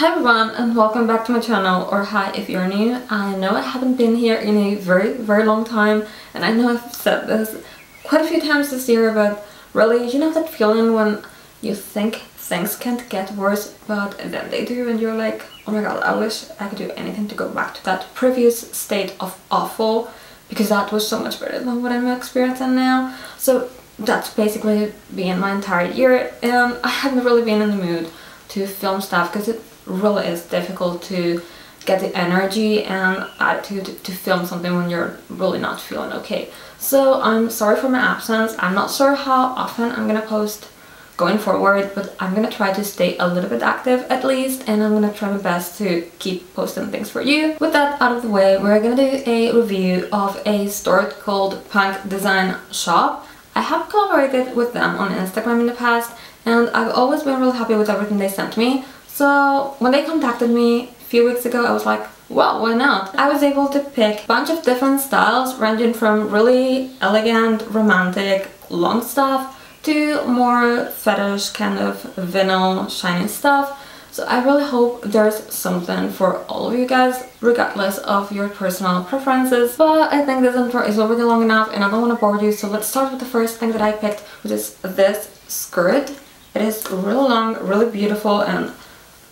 Hi everyone and welcome back to my channel, or hi if you're new. I know I haven't been here in a very long time, and I know I've said this quite a few times this year, but really, you know that feeling when you think things can't get worse but then they do, and you're like, oh my god, I wish I could do anything to go back to that previous state of awful, because that was so much better than what I'm experiencing now. So that's basically been my entire year, and I haven't really been in the mood to film stuff because it really is difficult to get the energy and attitude to film something when you're really not feeling okay. So I'm sorry for my absence. I'm not sure how often I'm gonna post going forward, but I'm gonna try to stay a little bit active at least, and I'm gonna try my best to keep posting things for you. With that out of the way, we're gonna do a review of a store called Punkdesign.Shop. I have collaborated with them on Instagram in the past, and I've always been really happy with everything they sent me. So when they contacted me a few weeks ago, I was like, well, why not? I was able to pick a bunch of different styles ranging from really elegant, romantic, long stuff to more fetish kind of vinyl, shiny stuff. So I really hope there's something for all of you guys, regardless of your personal preferences. But I think this intro is already long enough and I don't want to bore you, so let's start with the first thing that I picked, which is this skirt. It is really long, really beautiful, and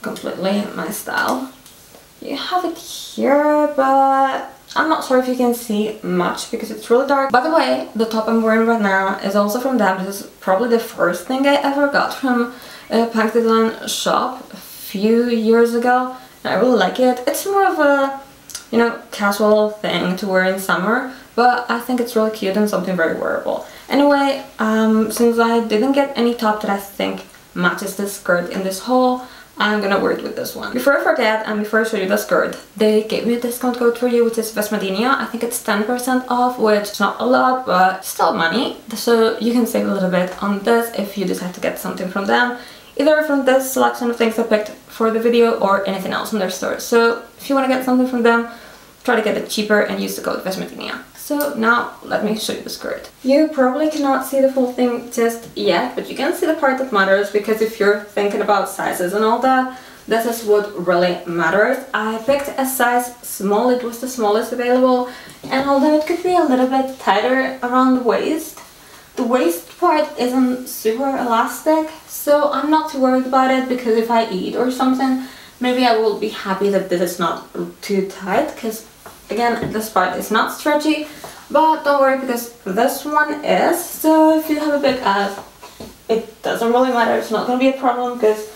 completely my style. You have it here, but I'm not sure if you can see much because it's really dark. By the way, the top I'm wearing right now is also from them. This is probably the first thing I ever got from Punkdesign.Shop a few years ago, and I really like it. It's more of a, you know, casual thing to wear in summer, but I think it's really cute and something very wearable. Anyway, since I didn't get any top that I think matches this skirt in this haul, I'm gonna wear it with this one. Before I forget, and before I show you the skirt, they gave me a discount code for you, which is Vesmedinia. I think it's 10% off, which is not a lot, but still money. So you can save a little bit on this if you decide to get something from them, either from this selection of things I picked for the video or anything else in their store. So if you want to get something from them, try to get it cheaper and use the code Vesmedinia. So now let me show you the skirt. You probably cannot see the full thing just yet, but you can see the part that matters, because if you're thinking about sizes and all that, this is what really matters. I picked a size small. It was the smallest available, and although it could be a little bit tighter around the waist part isn't super elastic, so I'm not too worried about it, because if I eat or something, maybe I will be happy that this is not too tight, because again, this part is not stretchy. But don't worry, because this one is. So if you have a big ass, it doesn't really matter. It's not gonna be a problem, because,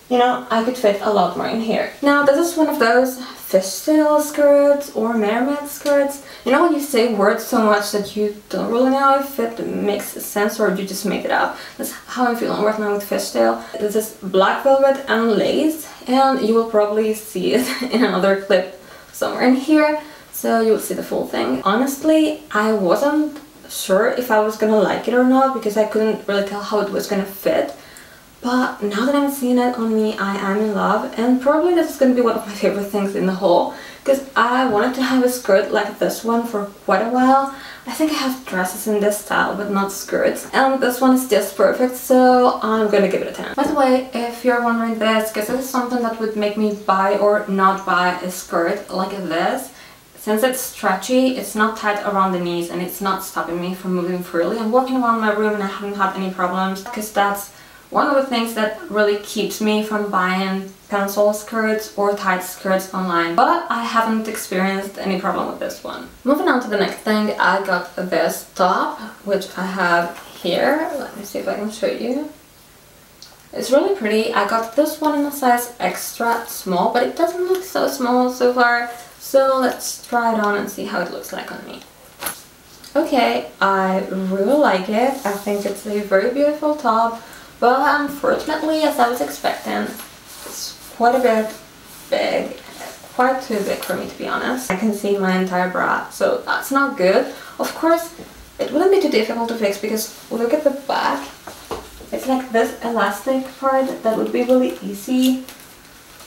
you know, I could fit a lot more in here. Now, this is one of those fishtail skirts or mermaid skirts. You know when you say words so much that you don't really know if it makes sense or you just make it up? That's how I'm feeling right now with fishtail. This is black velvet and lace, and you will probably see it in another clip somewhere in here, so you'll see the full thing. Honestly, I wasn't sure if I was gonna like it or not, because I couldn't really tell how it was gonna fit. But now that I'm seeing it on me, I am in love, and probably this is gonna be one of my favorite things in the haul, because I wanted to have a skirt like this one for quite a while. I think I have dresses in this style, but not skirts, and this one is just perfect, so I'm gonna give it a 10. By the way, if you're wondering this, because this is something that would make me buy or not buy a skirt like this. Since it's stretchy, it's not tight around the knees, and it's not stopping me from moving freely. I'm walking around my room and I haven't had any problems, because that's one of the things that really keeps me from buying pencil skirts or tight skirts online. But I haven't experienced any problem with this one. Moving on to the next thing, I got this top, which I have here. Let me see if I can show you. It's really pretty. I got this one in a size extra small, but it doesn't look so small so far. So let's try it on and see how it looks like on me. Okay, I really like it. I think it's a very beautiful top, but unfortunately, as I was expecting, it's quite a bit big. Quite too big for me, to be honest. I can see my entire bra, so that's not good. Of course, it wouldn't be too difficult to fix, because look at the back. It's like this elastic part that would be really easy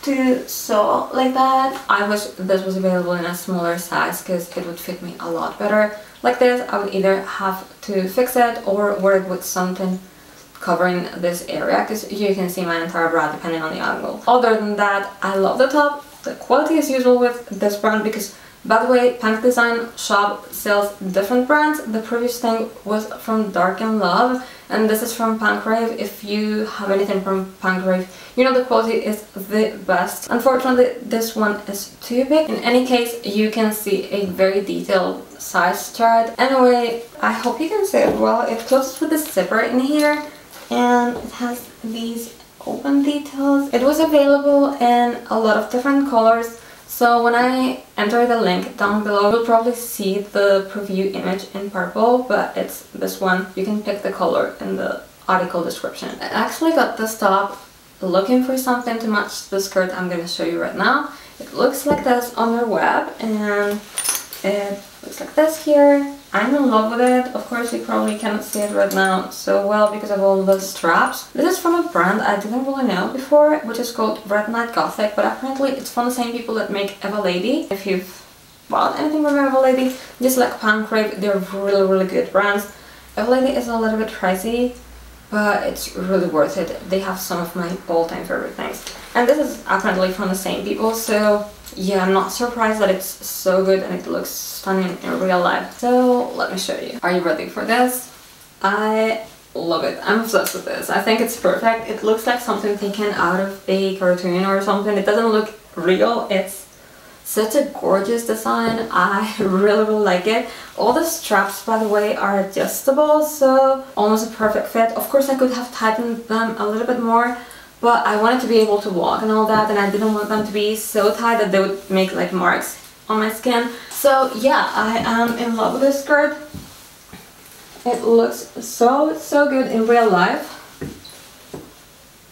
to sew like that. I wish this was available in a smaller size, because it would fit me a lot better. Like this, I would either have to fix it or wear it with something covering this area because you can see my entire bra depending on the angle. Other than that, I love the top. The quality is usual with this brand because, by the way, Punkdesign.Shop sells different brands. The previous thing was from Darkinlove and this is from Rave. If you have anything from Rave, you know the quality is the best. Unfortunately, this one is too big. In any case, you can see a very detailed size chart. Anyway, I hope you can see it well. It closes with a zipper in here and it has these open details. It was available in a lot of different colors. So when I enter the link down below, you'll probably see the preview image in purple, but it's this one. You can pick the color in the article description. I actually got this top looking for something to match the skirt I'm going to show you right now. It looks like this on their web and it looks like this here. I'm in love with it. Of course, you probably cannot see it right now so well because of all the straps. This is from a brand I didn't really know before, which is called Night Gothic, but apparently it's from the same people that make Eva Lady. If you've bought anything from Eva Lady, just like Rave, they're really good brands. Eva Lady is a little bit pricey, but it's really worth it. They have some of my all-time favorite things. And this is apparently from the same people, so yeah, I'm not surprised that it's so good and it looks stunning in real life. So let me show you. Are you ready for this? I love it. I'm obsessed with this. I think it's perfect. It looks like something taken out of a cartoon or something. It doesn't look real. It's such a gorgeous design. I really like it. All the straps, by the way, are adjustable, so almost a perfect fit. Of course, I could have tightened them a little bit more, but I wanted to be able to walk and all that, and I didn't want them to be so tight that they would make like marks on my skin. So yeah, I am in love with this skirt. It looks so good in real life.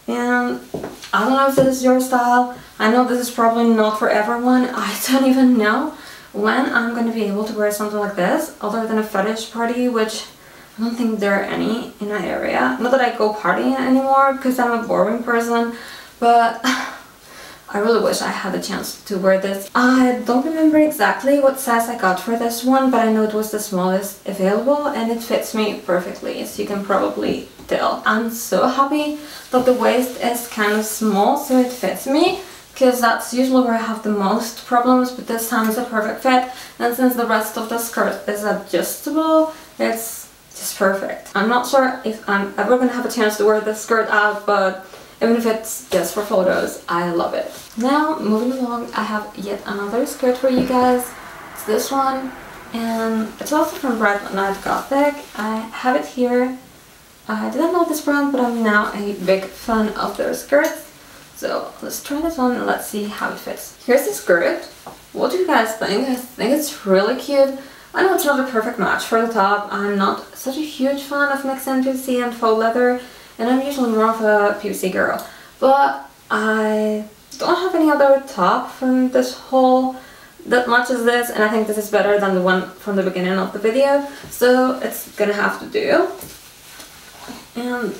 And I don't know if this is your style. I know this is probably not for everyone. I don't even know when I'm going to be able to wear something like this, other than a fetish party, which I don't think there are any in my area. Not that I go partying anymore because I'm a boring person, but I really wish I had the chance to wear this. I don't remember exactly what size I got for this one, but I know it was the smallest available and it fits me perfectly, as you can probably tell. I'm so happy that the waist is kind of small, so it fits me, because that's usually where I have the most problems, but this time it's a perfect fit. And since the rest of the skirt is adjustable, it's just perfect. I'm not sure if I'm ever gonna have a chance to wear this skirt out, but even if it's just for photos, I love it. Now, moving along, I have yet another skirt for you guys. It's this one, and it's also from Night Gothic. I have it here. I didn't know this brand, but I'm now a big fan of their skirts. So let's try this on and let's see how it fits. Here's the skirt. What do you guys think? I think it's really cute. I know it's not a perfect match for the top. I'm not such a huge fan of mixed PVC and faux leather, and I'm usually more of a PVC girl. But I don't have any other top from this haul that matches this, and I think this is better than the one from the beginning of the video, so it's gonna have to do. And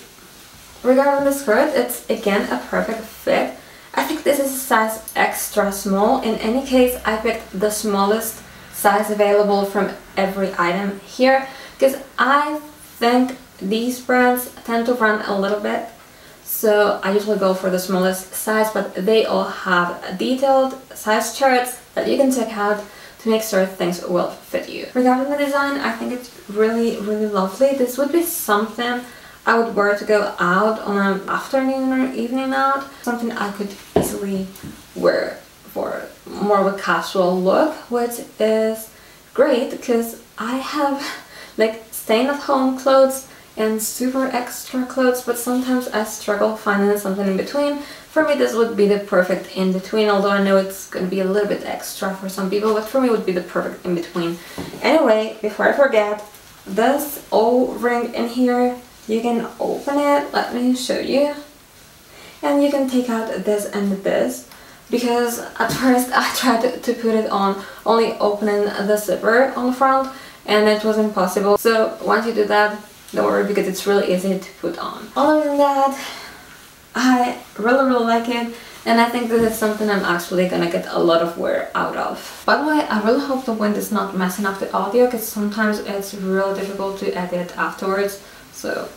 regarding the skirt, it's again a perfect fit. I think this is a size extra small. In any case, I picked the smallest size available from every item here, because I think these brands tend to run a little bit, so I usually go for the smallest size, but they all have detailed size charts that you can check out to make sure things will fit you. Regarding the design, I think it's really lovely. This would be something I would wear to go out on an afternoon or evening out. Something I could easily wear for more of a casual look, which is great because I have like staying at home clothes and super extra clothes, but sometimes I struggle finding something in between. For me, this would be the perfect in between, although I know it's going to be a little bit extra for some people, but for me it would be the perfect in between. Anyway, before I forget, this O-ring in here, you can open it, let me show you, and you can take out this and this, because at first I tried to put it on only opening the zipper on the front and it was impossible. So once you do that, don't worry, because it's really easy to put on. Other than that, I really like it, and I think this is something I'm actually gonna get a lot of wear out of. By the way, I really hope the wind is not messing up the audio, because sometimes it's really difficult to edit afterwards. So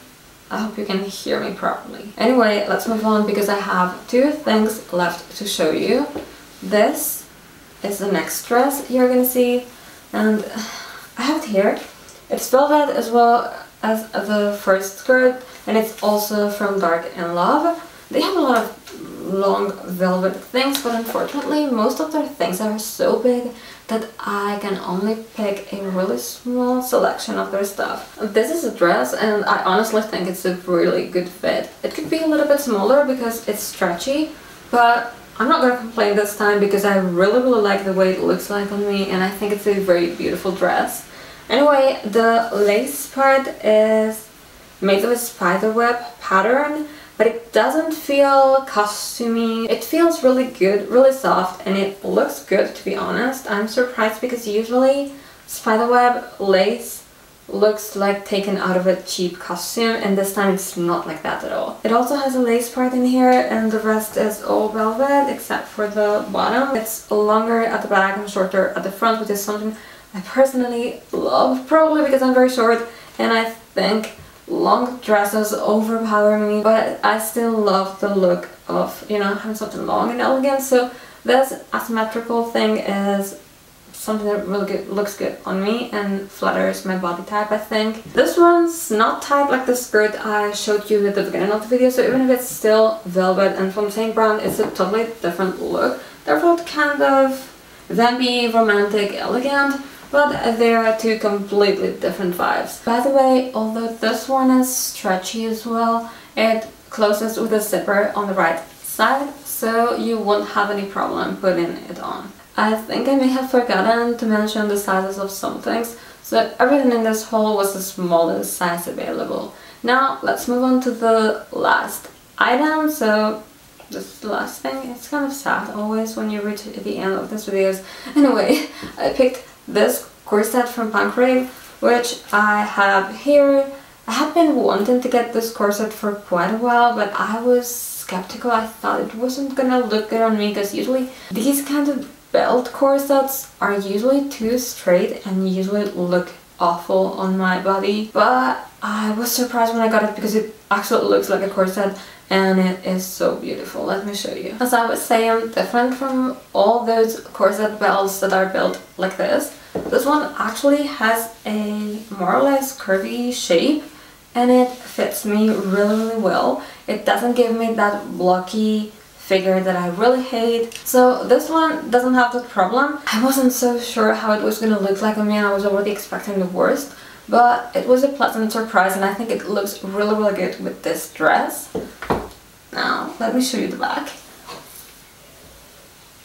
I hope you can hear me properly. Anyway, let's move on because I have two things left to show you. This is the next dress you're gonna see, and I have it here. It's velvet as well as the first skirt, and it's also from Darkinlove. They have a lot of long velvet things, but unfortunately most of their things are so big that I can only pick a really small selection of their stuff. This is a dress and I honestly think it's a really good fit. It could be a little bit smaller because it's stretchy, but I'm not gonna complain this time because I really like the way it looks like on me, and I think it's a very beautiful dress. Anyway, the lace part is made of a spiderweb pattern, but it doesn't feel costumey. It feels really good, really soft, and it looks good, to be honest. I'm surprised because usually spiderweb lace looks like taken out of a cheap costume, and this time it's not like that at all. It also has a lace part in here, and the rest is all velvet except for the bottom. It's longer at the back and shorter at the front, which is something I personally love, probably because I'm very short and I think long dresses overpower me, but I still love the look of, you know, having something long and elegant. So this asymmetrical thing is something that really looks good on me and flatters my body type, I think. This one's not tight like the skirt I showed you at the beginning of the video, so even if it's still velvet and from the same brand, it's a totally different look. They're both kind of vampy, romantic, elegant, but they are two completely different vibes. By the way, although this one is stretchy as well, it closes with a zipper on the right side, so you won't have any problem putting it on. I think I may have forgotten to mention the sizes of some things, so everything in this haul was the smallest size available. Now let's move on to the last item. So this is the last thing. It's kind of sad always when you reach the end of these videos. Anyway, I picked this corset from Rave, which I have here. I have been wanting to get this corset for quite a while, but I was skeptical. I thought it wasn't gonna look good on me because usually these kind of belt corsets are usually too straight and usually look awful on my body. But I was surprised when I got it because it actually looks like a corset and it is so beautiful. Let me show you. As I was saying, different from all those corset belts that are built like this, this one actually has a more or less curvy shape and it fits me really well. It doesn't give me that blocky figure that I really hate. So this one doesn't have that problem. I wasn't so sure how it was gonna look like on me and I was already expecting the worst, but it was a pleasant surprise and I think it looks really good with this dress. Now, let me show you the back.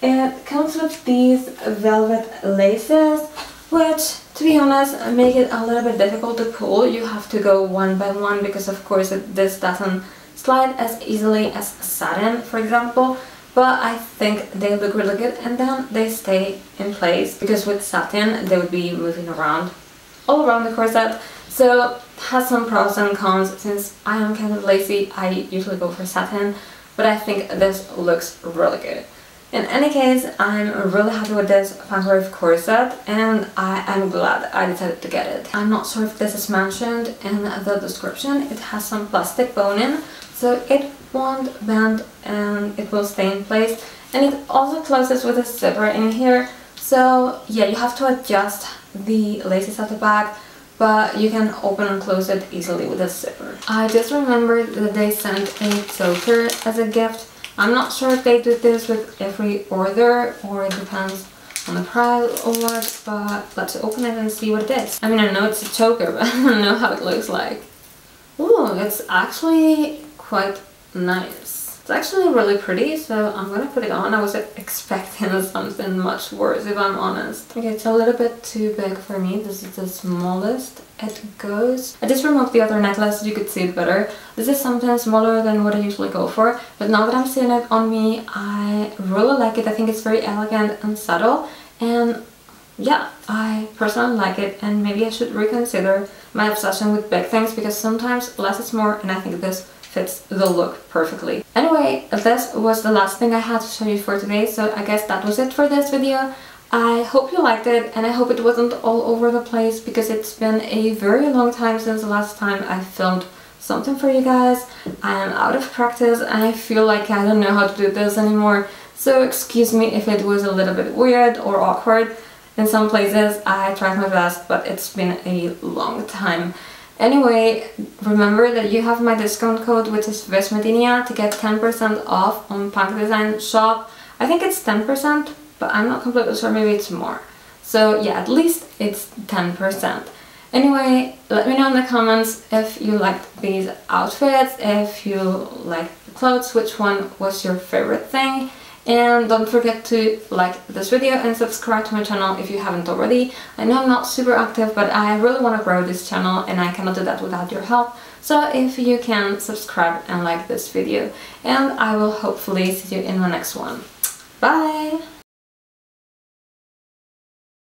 It comes with these velvet laces, which, to be honest, make it a little bit difficult to pull. You have to go one by one because, of course, this doesn't slide as easily as satin, for example. But I think they look really good and then they stay in place because with satin, they would be moving around all around the corset. So it has some pros and cons. Since I am kind of lazy, I usually go for satin, but I think this looks really good. In any case, I'm really happy with this Rave corset and I am glad I decided to get it. I'm not sure if this is mentioned in the description. It has some plastic boning, so it won't bend and it will stay in place. And it also closes with a zipper in here. So yeah, you have to adjust the laces at the back, but you can open and close it easily with a zipper. I just remembered that they sent a choker as a gift. I'm not sure if they do this with every order or it depends on the price or what, but let's open it and see what it is. I mean, I know it's a choker, but I don't know how it looks like. Ooh, it's actually quite nice. It's actually really pretty, so I'm gonna put it on. I was expecting something much worse, if I'm honest. Okay, it's a little bit too big for me. This is the smallest it goes. I just removed the other necklace so you could see it better. This is something smaller than what I usually go for, but now that I'm seeing it on me, I really like it. I think it's very elegant and subtle, and yeah, I personally like it, and maybe I should reconsider my obsession with big things because sometimes less is more, and I think this fits the look perfectly. Anyway, this was the last thing I had to show you for today, so I guess that was it for this video. I hope you liked it and I hope it wasn't all over the place because it's been a very long time since the last time I filmed something for you guys. I am out of practice and I feel like I don't know how to do this anymore, so excuse me if it was a little bit weird or awkward in some places. I tried my best, but it's been a long time. Anyway, remember that you have my discount code, which is Vesmedinia, to get 10% off on Punkdesign.Shop. I think it's 10%, but I'm not completely sure, maybe it's more. So yeah, at least it's 10%. Anyway, let me know in the comments if you liked these outfits, if you liked the clothes, which one was your favorite thing. And don't forget to like this video and subscribe to my channel if you haven't already. I know I'm not super active, but I really want to grow this channel and I cannot do that without your help. So if you can, subscribe and like this video. And I will hopefully see you in my next one. Bye!